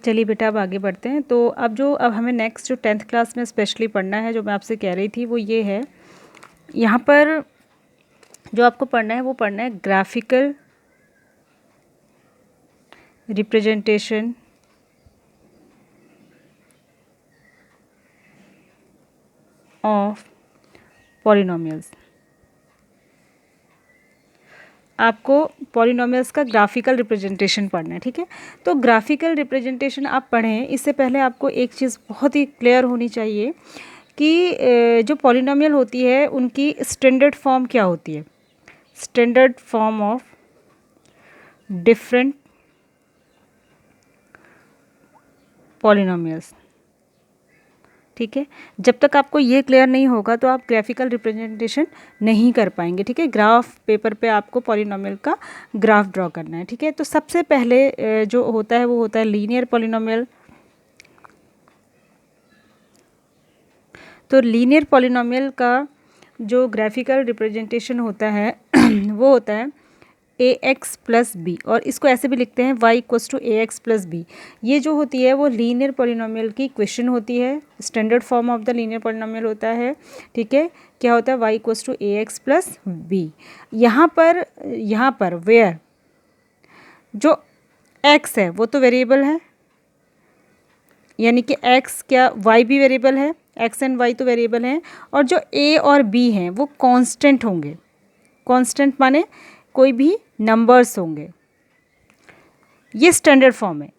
चलिए बेटा अब आगे बढ़ते हैं। तो अब हमें नेक्स्ट जो 10th क्लास में स्पेशली पढ़ना है, जो मैं आपसे कह रही थी वो ये है, यहाँ पर जो आपको पढ़ना है वो पढ़ना है ग्राफिकल रिप्रेजेंटेशन ऑफ पॉलिनोमियल्स। आपको पॉलिनोमियल्स का ग्राफिकल रिप्रेजेंटेशन पढ़ना है, ठीक है। तो ग्राफिकल रिप्रेजेंटेशन आप पढ़ें इससे पहले आपको एक चीज़ बहुत ही क्लियर होनी चाहिए कि जो पॉलिनोमियल होती है उनकी स्टैंडर्ड फॉर्म क्या होती है। Standard form of different polynomials, ठीक है। जब तक आपको ये क्लियर नहीं होगा तो आप ग्राफिकल रिप्रेजेंटेशन नहीं कर पाएंगे, ठीक है। ग्राफ पेपर पे आपको पॉलिनोमियल का ग्राफ ड्रॉ करना है, ठीक है। तो सबसे पहले जो होता है वो होता है लीनियर पॉलिनोमियल। तो लीनियर पॉलिनोमियल का जो ग्राफिकल रिप्रेजेंटेशन होता है वो होता है ए एक्स प्लस बी, और इसको ऐसे भी लिखते हैं y equals to a x plus b. ये जो होती है वो लीनियर पॉलिनोमियल की इक्वेशन होती है। Standard form of the linear polynomial होता है, ठीक है। क्या होता है, y equals to a x plus b. यहाँ पर वेयर जो एक्स है वो तो वेरिएबल है, यानी कि एक्स क्या वाई भी वेरिएबल है, एक्स एंड वाई तो वेरिएबल हैं, और जो ए और बी हैं वो कांस्टेंट होंगे। कांस्टेंट माने कोई भी नंबर्स होंगे। ये स्टैंडर्ड फॉर्म है।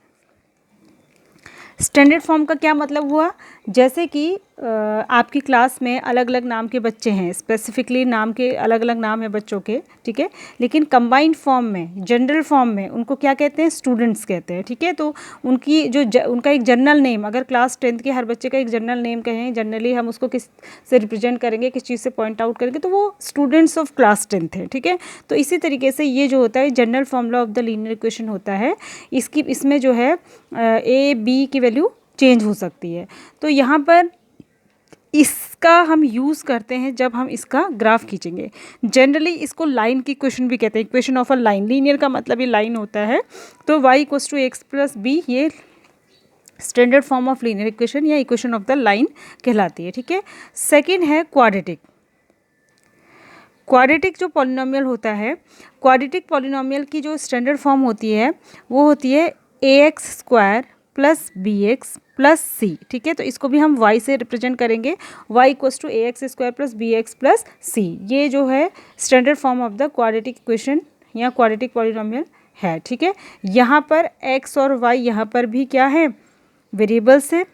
स्टैंडर्ड फॉर्म का क्या मतलब हुआ, जैसे कि आपकी क्लास में अलग अलग नाम के बच्चे हैं, स्पेसिफिकली नाम के अलग अलग नाम है बच्चों के, ठीक है। लेकिन कंबाइंड फॉर्म में, जनरल फॉर्म में उनको क्या कहते हैं, स्टूडेंट्स कहते हैं, ठीक है। तो उनकी उनका एक जनरल नेम, अगर क्लास 10th के हर बच्चे का एक जनरल नेम कहें, जनरली हम उसको किस से रिप्रेजेंट करेंगे, किस चीज़ से पॉइंट आउट करेंगे, तो वो स्टूडेंट्स ऑफ क्लास 10th है, ठीक है। तो इसी तरीके से ये जो होता है general formula of the linear equation होता है। इसमें जो है ए बी की वैल्यू चेंज हो सकती है। तो यहाँ पर इसका हम यूज़ करते हैं जब हम इसका ग्राफ खींचेंगे। जनरली इसको लाइन की इक्वेशन भी कहते हैं, equation of a line. Linear का मतलब ये लाइन होता है। तो y equals to x plus b ये standard form of linear equation या इक्वेशन ऑफ द लाइन कहलाती है, ठीक है। सेकेंड है क्वाड्रेटिक। क्वाड्रेटिक जो पॉलिनोमियल होता है, क्वाड्रेटिक पॉलिनोमियल की जो स्टैंडर्ड फॉर्म होती है वो होती है a x square plus b x plus c, ठीक है। तो इसको भी हम y से रिप्रेजेंट करेंगे, y equals to a x square plus b x plus c. ये जो है standard form of the quadratic equation या क्वाड्रेटिक पॉलिनोमियल है, ठीक है। यहाँ पर x और y यहाँ पर भी क्या है, वेरिएबल्स है,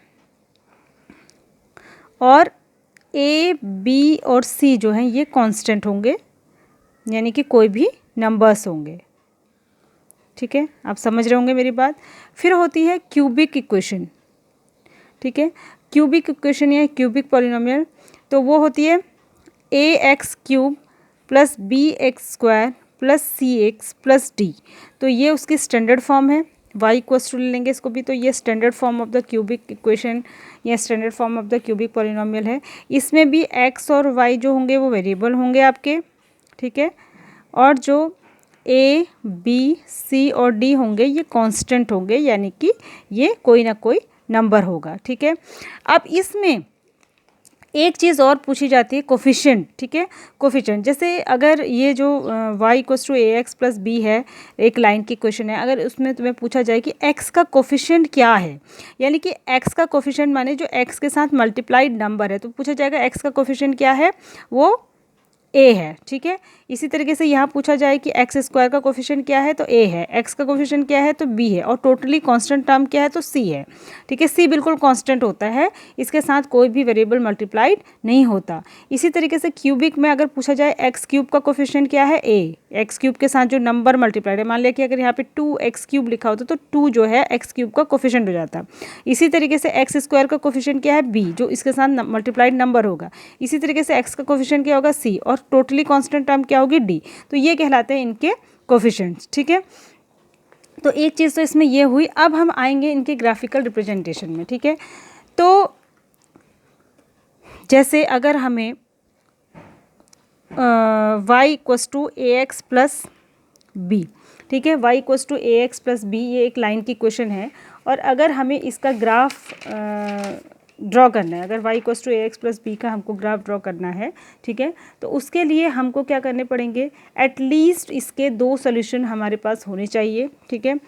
और a b और c जो हैं ये कांस्टेंट होंगे, यानी कि कोई भी नंबर्स होंगे, ठीक है। आप समझ रहे होंगे मेरी बात। फिर होती है क्यूबिक इक्वेशन, ठीक है। क्यूबिक इक्वेशन या क्यूबिक पॉलिनोमियल, तो वो होती है a x cube plus b x square plus c x plus d. तो ये उसकी स्टैंडर्ड फॉर्म है। वाई इक्वल्स टू लेंगे इसको भी, तो ये standard form of the cubic equation या standard form of the cubic polynomial है। इसमें भी एक्स और वाई जो होंगे वो वेरिएबल होंगे आपके, ठीक है। और जो ए बी सी और डी होंगे ये कांस्टेंट होंगे, यानी कि ये कोई ना कोई नंबर होगा, ठीक है। अब इसमें एक चीज़ और पूछी जाती है, कोफिशिएंट, ठीक है। कोफिशिएंट जैसे अगर ये जो y equals to a x plus b है, एक लाइन की क्वेश्चन है, अगर उसमें तुम्हें पूछा जाए कि x का कोफिशिएंट क्या है, यानी कि x का कोफिशिएंट माने जो x के साथ मल्टीप्लाइड नंबर है, तो पूछा जाएगा x का कोफिशिएंट क्या है, वो a है, ठीक है। इसी तरीके से यहाँ पूछा जाए कि एक्स स्क्वायर का कोफिशिएंट क्या है, तो a है, x का कोफिशिएंट क्या है, तो b है, और टोटली कांस्टेंट टर्म क्या है, तो c है, ठीक है। c बिल्कुल कांस्टेंट होता है, इसके साथ कोई भी वेरिएबल मल्टीप्लाइड नहीं होता। इसी तरीके से क्यूबिक में अगर पूछा जाए एक्स क्यूब का कोफिशिएंट क्या है, a, एक्स क्यूब के साथ जो नंबर मल्टीप्लाइड है, मान लिया कि अगर यहाँ पे 2x क्यूब लिखा होता तो 2 जो है एक्स क्यूब का कोफिशिएंट हो जाता। इसी तरीके से एक्स स्क्वायर का कोफिशिएंट क्या है, b, जो इसके साथ मल्टीप्लाइड नंबर होगा। इसी तरीके से x का कोफिशिएंट क्या होगा, c, और टोटली कांस्टेंट टर्म क्या होगी, d। तो ये कहलाते हैं इनके कोफिशिएंट्स, ठीक है। तो एक चीज़ तो इसमें ये हुई। अब हम आएंगे इनके ग्राफिकल रिप्रेजेंटेशन में, ठीक है। तो जैसे अगर हमें y equals to a x plus b, ठीक है, y equals to a x plus b, ये एक लाइन की क्वेश्चन है, और अगर हमें इसका ग्राफ ड्रॉ करना है, अगर y = ax + b का हमको ग्राफ ड्रॉ करना है, ठीक है, तो उसके लिए हमको क्या करने पड़ेंगे, एटलीस्ट इसके 2 सॉल्यूशन हमारे पास होने चाहिए, ठीक है,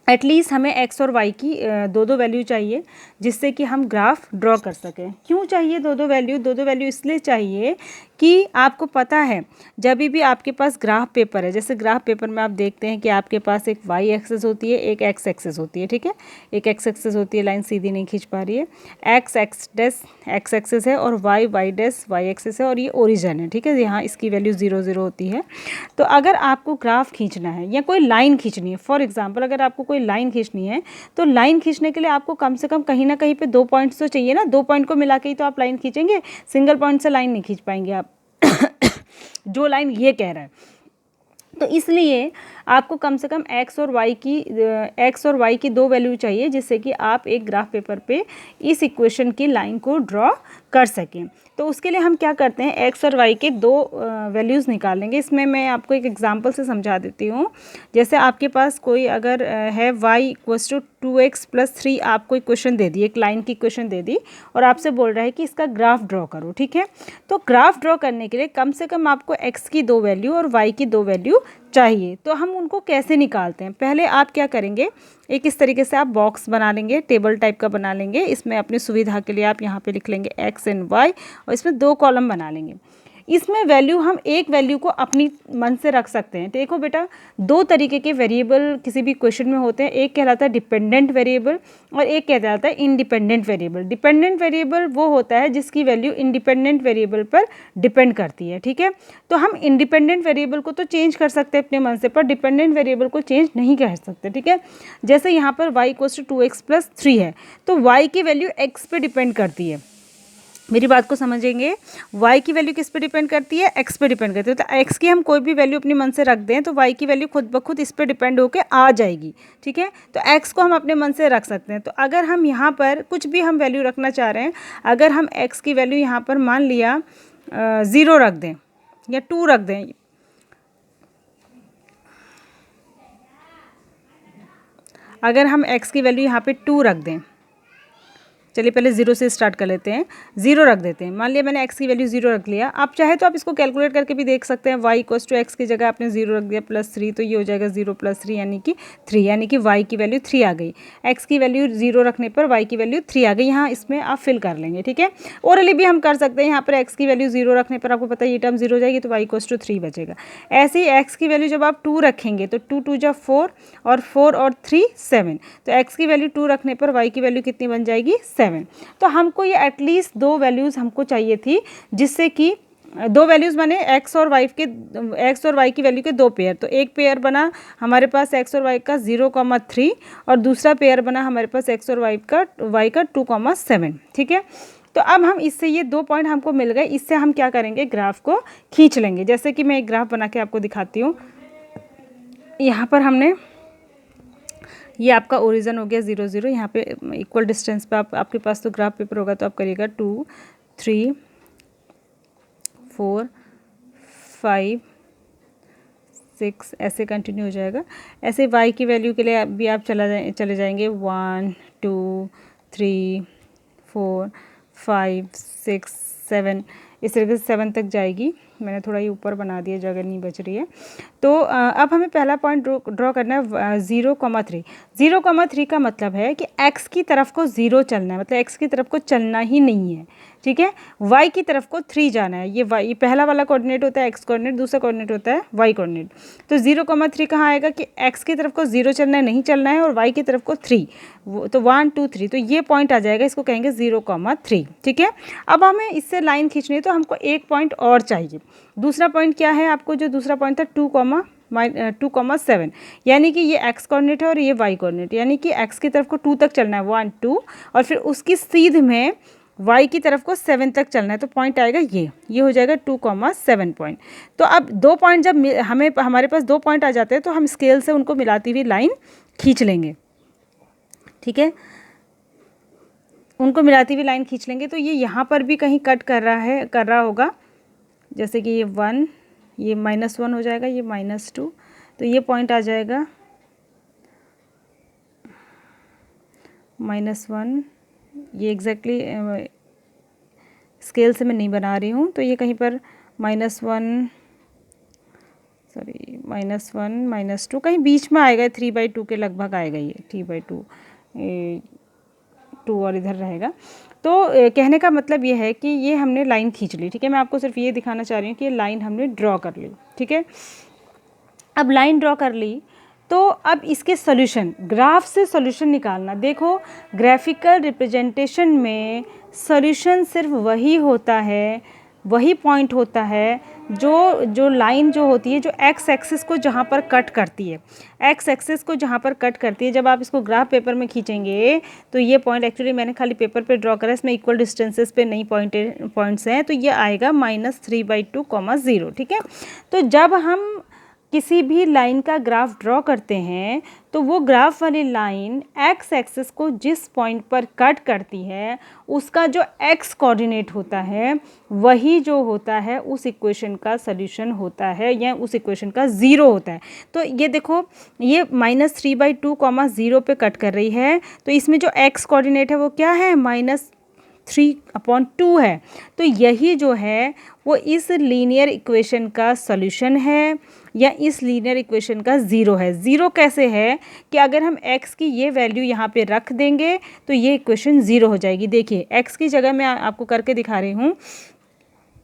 एटलीस्ट हमें x और y की दो दो वैल्यू चाहिए जिससे कि हम ग्राफ ड्रॉ कर सकें। क्यों चाहिए दो दो वैल्यू इसलिए चाहिए कि आपको पता है जब भी आपके पास ग्राफ पेपर है, जैसे ग्राफ पेपर में आप देखते हैं कि आपके पास एक y एक्सेस होती है, एक x एक्सेस होती है, ठीक है, एक x एक्सेस होती है, लाइन सीधी नहीं खींच पा रही है, x एक्सेस है और y y एक्सेस है और ये ओरिजिन है, ठीक है, यहाँ इसकी वैल्यू 0 0 होती है। तो अगर आपको ग्राफ खींचना है या कोई लाइन खींचनी है, फॉर एग्जाम्पल अगर आपको कोई लाइन खींचनी है तो लाइन खींचने के लिए आपको कम से कम कहीं ना कहीं पे 2 पॉइंट्स तो चाहिए ना, 2 पॉइंट को मिला के ही तो आप लाइन खींचेंगे, सिंगल पॉइंट से लाइन नहीं खींच पाएंगे आप जो लाइन ये कह रहा है। तो इसलिए आपको कम से कम x और y की 2 वैल्यू चाहिए जिससे कि आप एक ग्राफ पेपर पे इस इक्वेशन की लाइन को ड्रॉ कर सकें। तो उसके लिए हम क्या करते हैं, x और y के 2 वैल्यूज़ निकाल लेंगे। इसमें मैं आपको एक एग्जांपल से समझा देती हूँ। जैसे आपके पास कोई अगर है y = 2x + 3 आपको इक्वेशन दे दी, एक लाइन की इक्वेशन दे दी और आपसे बोल रहा है कि इसका ग्राफ ड्रॉ करो, ठीक है। तो ग्राफ ड्रॉ करने के लिए कम से कम आपको x की 2 वैल्यू और y की 2 वैल्यू चाहिए। तो हम उनको कैसे निकालते हैं, पहले आप क्या करेंगे, एक इस तरीके से आप बॉक्स बना लेंगे, टेबल टाइप का बना लेंगे। इसमें अपनी सुविधा के लिए आप यहाँ पे लिख लेंगे x एंड y और इसमें 2 कॉलम बना लेंगे। इसमें वैल्यू हम एक वैल्यू को अपनी मन से रख सकते हैं। देखो बेटा, 2 तरीके के वेरिएबल किसी भी क्वेश्चन में होते हैं, एक कहलाता है डिपेंडेंट वेरिएबल और एक कहलाता है इंडिपेंडेंट वेरिएबल। डिपेंडेंट वेरिएबल वो होता है जिसकी वैल्यू इंडिपेंडेंट वेरिएबल पर डिपेंड करती है, ठीक है। तो हम इंडिपेंडेंट वेरिएबल को तो चेंज कर सकते हैं अपने मन से, पर डिपेंडेंट वेरिएबल को चेंज नहीं कर सकते, ठीक है। जैसे यहाँ पर y = 2x + 3 है, तो y की वैल्यू x पे डिपेंड करती है। मेरी बात को समझेंगे, y की वैल्यू किस पे डिपेंड करती है, x पे डिपेंड करती है। तो x की हम कोई भी वैल्यू अपने मन से रख दें तो y की वैल्यू खुद ब खुद इस पे डिपेंड होकर आ जाएगी, ठीक है। तो x को हम अपने मन से रख सकते हैं। तो अगर हम यहाँ पर कुछ भी हम वैल्यू रखना चाह रहे हैं, अगर हम x की वैल्यू यहाँ पर मान लिया 0 रख दें या 2 रख दें, अगर हम x की वैल्यू यहाँ पे 2 रख दें, चलिए पहले 0 से स्टार्ट कर लेते हैं, 0 रख देते हैं। मान लिया मैंने x की वैल्यू 0 रख लिया। आप चाहे तो आप इसको कैलकुलेट करके भी देख सकते हैं, y = x की जगह आपने 0 रख दिया +3, तो ये हो जाएगा 0 + 3 यानी कि 3, यानी कि y की वैल्यू 3 आ गई। x की वैल्यू 0 रखने पर y की वैल्यू 3 आ गई। यहाँ इसमें आप फिल कर लेंगे, ठीक है। ओरली भी हम कर सकते हैं, यहाँ पर x की वैल्यू 0 रखने पर आपको पता है ये टर्म 0 हो जाएगी, तो y = 3 बचेगा। ऐसे ही x की वैल्यू जब आप 2 रखेंगे तो 2 2 जा 4 और 4 और 3 7, तो x की वैल्यू 2 रखने पर y की वैल्यू कितनी बन जाएगी, 7। तो हमको ये एटलीस्ट 2 वैल्यूज़ हमको चाहिए थी, जिससे कि 2 वैल्यूज़ बने x और y की वैल्यू के 2 पेयर। तो एक पेयर बना हमारे पास x और y का 0,3 और दूसरा पेयर बना हमारे पास x और y का 2,7, ठीक है। तो अब हम इससे ये 2 पॉइंट हमको मिल गए, इससे हम क्या करेंगे, ग्राफ को खींच लेंगे। जैसे कि मैं एक ग्राफ बना के आपको दिखाती हूँ। यहाँ पर हमने, ये आपका ओरिजिन हो गया 0 0, यहाँ पे इक्वल डिस्टेंस पे आपके पास तो ग्राफ पेपर होगा, तो आप करिएगा 2 3 4 5 6 ऐसे कंटिन्यू हो जाएगा। ऐसे y की वैल्यू के लिए भी आप चले जाएंगे 1 2 3 4 5 6 7, इस तरीके से 7 तक जाएगी। मैंने थोड़ा ये ऊपर बना दिया, जगह नहीं बच रही है। तो अब हमें पहला पॉइंट ड्रॉ करना है 0,3। 0,3 का मतलब है कि x की तरफ को 0 चलना है, मतलब x की तरफ को चलना ही नहीं है, ठीक है। y की तरफ को 3 जाना है। ये पहला वाला कोऑर्डिनेट होता है x कोऑर्डिनेट, दूसरा कोऑर्डिनेट होता है y कोऑर्डिनेट। तो 0,3 कहाँ आएगा कि x की तरफ को 0 चलना है, नहीं चलना है, और y की तरफ को 3, तो 1 2 3, तो ये पॉइंट आ जाएगा, इसको कहेंगे 0,3, ठीक है। अब हमें इससे लाइन खींचनी है तो हमको एक पॉइंट और चाहिए। दूसरा पॉइंट क्या है, आपको जो दूसरा पॉइंट था 2,7, यानी कि ये x कोऑर्डिनेट है और ये y कोऑर्डिनेट, यानी कि x की तरफ को 2 तक चलना है 1 2, और फिर उसकी सीध में y की तरफ को 7 तक चलना है। तो पॉइंट आएगा ये हो जाएगा 2,7 पॉइंट। तो अब 2 पॉइंट जब हमारे पास 2 पॉइंट आ जाते हैं तो हम स्केल से उनको मिलाती हुई लाइन खींच लेंगे, ठीक है। उनको मिलाती हुई लाइन खींच लेंगे तो ये यहाँ पर भी कहीं कट कर रहा होगा, जैसे कि ये 1, ये -1 हो जाएगा, ये -2, तो ये पॉइंट आ जाएगा -1, ये एग्जैक्टली स्केल से मैं नहीं बना रही हूँ, तो ये कहीं पर -1 सॉरी -1 -2 कहीं बीच में आएगा, 3/2 के लगभग आएगा ये 3/2, 2 और इधर रहेगा। तो कहने का मतलब ये है कि ये हमने लाइन खींच ली, ठीक है। मैं आपको सिर्फ ये दिखाना चाह रही हूँ कि ये लाइन हमने ड्रॉ कर ली, ठीक है। अब लाइन ड्रॉ कर ली तो अब इसके सॉल्यूशन, ग्राफ से सॉल्यूशन निकालना। देखो ग्राफिकल रिप्रेजेंटेशन में सॉल्यूशन सिर्फ वही होता है, वही पॉइंट होता है जो लाइन जो होती है जो एक्स एक्सिस को जहाँ पर कट करती है, एक्स एक्सिस को जहाँ पर कट करती है। जब आप इसको ग्राफ पेपर में खींचेंगे तो ये पॉइंट, एक्चुअली मैंने खाली पेपर पे ड्रॉ करा है, इसमें इक्वल डिस्टेंसेस पे नहीं पॉइंट्स हैं, तो ये आएगा -3/2, 0, ठीक है। तो जब हम किसी भी लाइन का ग्राफ ड्रॉ करते हैं तो वो ग्राफ वाली लाइन एक्स एक्सिस को जिस पॉइंट पर कट करती है उसका जो एक्स कोऑर्डिनेट होता है वही जो होता है उस इक्वेशन का सॉल्यूशन होता है या उस इक्वेशन का ज़ीरो होता है। तो ये देखो ये -3/2, 0 पे कट कर रही है, तो इसमें जो एक्स कोऑर्डिनेट है वो क्या है, -3/2 है। तो यही जो है वो इस लीनियर इक्वेशन का सॉल्यूशन है या इस लीनियर इक्वेशन का ज़ीरो है। ज़ीरो कैसे है कि अगर हम x की ये वैल्यू यहाँ पे रख देंगे तो ये इक्वेशन ज़ीरो हो जाएगी। देखिए x की जगह मैं आपको करके दिखा रही हूँ,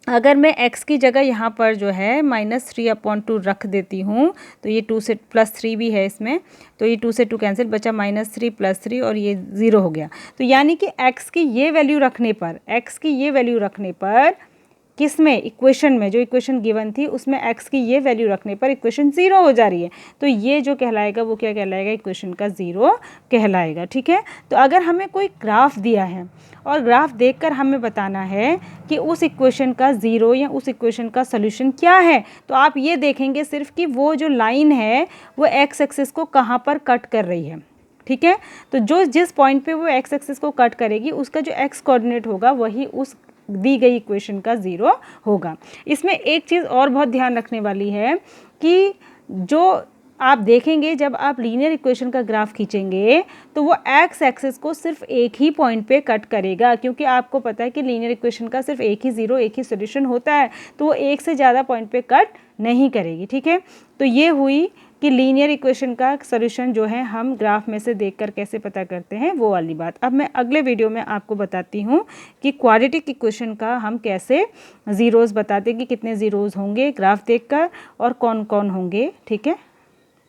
अगर मैं x की जगह यहाँ पर जो है -3/2 रख देती हूँ तो ये 2 से +3 भी है इसमें, तो ये 2 से 2 कैंसिल, बचा -3 +3 और ये ज़ीरो हो गया। तो यानी कि x की ये वैल्यू रखने पर किस में, इक्वेशन में, जो इक्वेशन गिवन थी उसमें x की ये वैल्यू रखने पर इक्वेशन ज़ीरो हो जा रही है। तो ये जो कहलाएगा वो क्या कहलाएगा, इक्वेशन का ज़ीरो कहलाएगा, ठीक है। तो अगर हमें कोई ग्राफ दिया है और ग्राफ देखकर हमें बताना है कि उस इक्वेशन का ज़ीरो या उस इक्वेशन का सॉल्यूशन क्या है, तो आप ये देखेंगे सिर्फ कि वो जो लाइन है वो एक्स एक्सिस को कहाँ पर कट कर रही है, ठीक है। तो जिस पॉइंट पे वो एक्स एक्सिस को कट करेगी उसका जो एक्स कोऑर्डिनेट होगा वही उस दी गई इक्वेशन का ज़ीरो होगा। इसमें एक चीज़ और बहुत ध्यान रखने वाली है कि जो आप देखेंगे जब आप लीनियर इक्वेशन का ग्राफ खींचेंगे तो वो एक्स एक्सिस को सिर्फ एक ही पॉइंट पे कट करेगा, क्योंकि आपको पता है कि लीनियर इक्वेशन का सिर्फ एक ही ज़ीरो, एक ही सॉल्यूशन होता है, तो वो एक से ज़्यादा पॉइंट पे कट नहीं करेगी, ठीक है। तो ये हुई कि लीनियर इक्वेशन का सॉल्यूशन जो है हम ग्राफ में से देखकर कैसे पता करते हैं वो वाली बात। अब मैं अगले वीडियो में आपको बताती हूँ कि क्वाड्रेटिक इक्वेशन का हम कैसे ज़ीरोज़ बताते हैं कि कितने ज़ीरोज़ होंगे ग्राफ देखकर और कौन कौन होंगे, ठीक है।